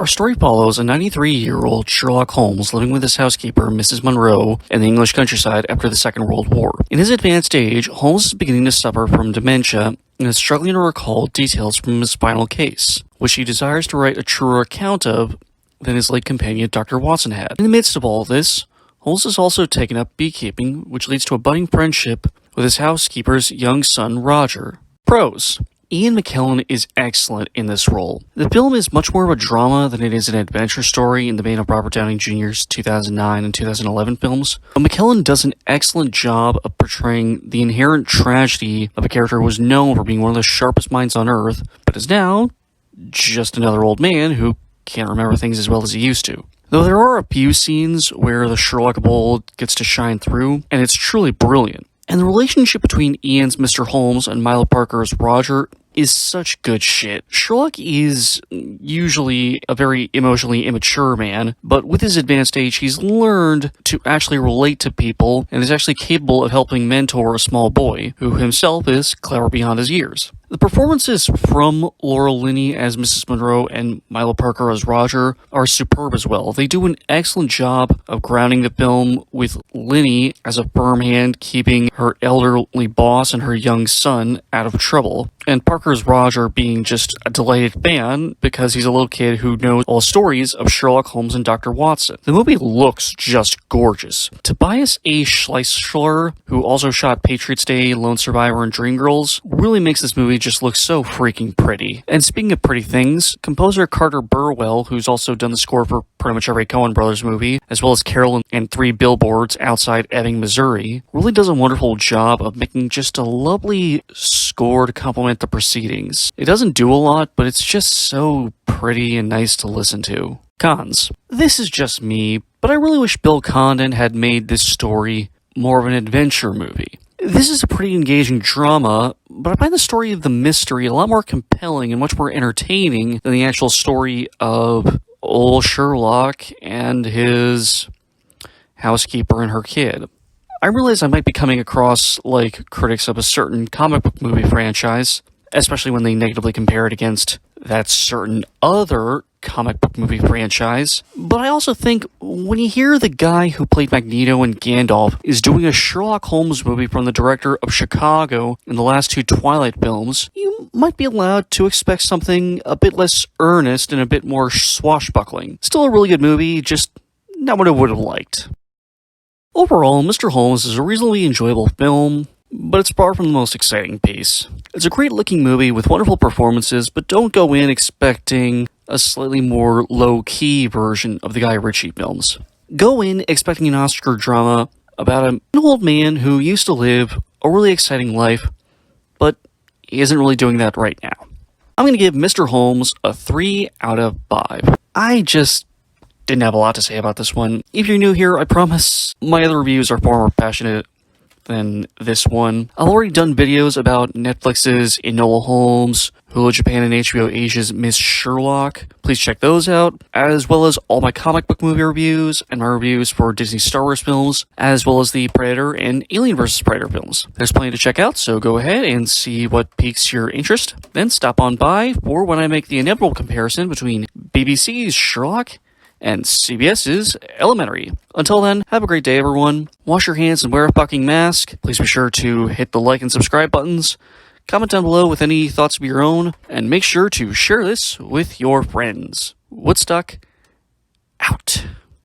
Our story follows a 93-year-old Sherlock Holmes living with his housekeeper, Mrs. Monroe, in the English countryside after the Second World War. In his advanced age, Holmes is beginning to suffer from dementia and is struggling to recall details from his final case, which he desires to write a truer account of than his late companion, Dr. Watson, had. In the midst of all this, Holmes has also taken up beekeeping, which leads to a budding friendship with his housekeeper's young son, Roger. Pros. Ian McKellen is excellent in this role. The film is much more of a drama than it is an adventure story in the vein of Robert Downey Jr.'s 2009 and 2011 films, but McKellen does an excellent job of portraying the inherent tragedy of a character who was known for being one of the sharpest minds on Earth, but is now just another old man who can't remember things as well as he used to. Though there are a few scenes where the Sherlock of old gets to shine through, and it's truly brilliant. And the relationship between Ian's Mr. Holmes and Milo Parker's Roger is such good shit. Sherlock is usually a very emotionally immature man, but with his advanced age, he's learned to actually relate to people and is actually capable of helping mentor a small boy, who himself is clever beyond his years. The performances from Laurel Linney as Mrs. Monroe and Milo Parker as Roger are superb as well. They do an excellent job of grounding the film, with Linney as a firm hand keeping her elderly boss and her young son out of trouble, and Parker's Roger being just a delighted fan because he's a little kid who knows all stories of Sherlock Holmes and Dr. Watson. The movie looks just gorgeous. Tobias A. Schleicher, who also shot Patriots Day, Lone Survivor, and Dreamgirls, really makes this movie just looks so freaking pretty. And speaking of pretty things, composer Carter Burwell, who's also done the score for pretty much every Coen Brothers movie, as well as Carol and Three Billboards Outside Ebbing, Missouri, really does a wonderful job of making just a lovely score to complement the proceedings. It doesn't do a lot, but it's just so pretty and nice to listen to. Cons. This is just me, but I really wish Bill Condon had made this story more of an adventure movie. This is a pretty engaging drama, but I find the story of the mystery a lot more compelling and much more entertaining than the actual story of old Sherlock and his housekeeper and her kid. I realize I might be coming across like critics of a certain comic book movie franchise, especially when they negatively compare it against that certain other comic book movie franchise, but I also think when you hear the guy who played Magneto and Gandalf is doing a Sherlock Holmes movie from the director of Chicago in the last two Twilight films, you might be allowed to expect something a bit less earnest and a bit more swashbuckling. Still a really good movie, just not what I would have liked. Overall, Mr. Holmes is a reasonably enjoyable film, but it's far from the most exciting piece. It's a great-looking movie with wonderful performances, but don't go in expecting a slightly more low-key version of the Guy Ritchie films. Go in expecting an Oscar drama about an old man who used to live a really exciting life, but he isn't really doing that right now. I'm going to give Mr. Holmes a 3 out of 5. I just didn't have a lot to say about this one. If you're new here, I promise my other reviews are far more passionate than this one. I've already done videos about Netflix's Enola Holmes, Hulu Japan and HBO Asia's Miss Sherlock. Please check those out, as well as all my comic book movie reviews and my reviews for Disney Star Wars films, as well as the Predator and Alien vs. Predator films. There's plenty to check out, so go ahead and see what piques your interest. Then stop on by for when I make the inevitable comparison between BBC's Sherlock and CBS's Elementary. Until then, have a great day, everyone. Wash your hands and wear a fucking mask. Please be sure to hit the like and subscribe buttons. Comment down below with any thoughts of your own, and make sure to share this with your friends. Woodstock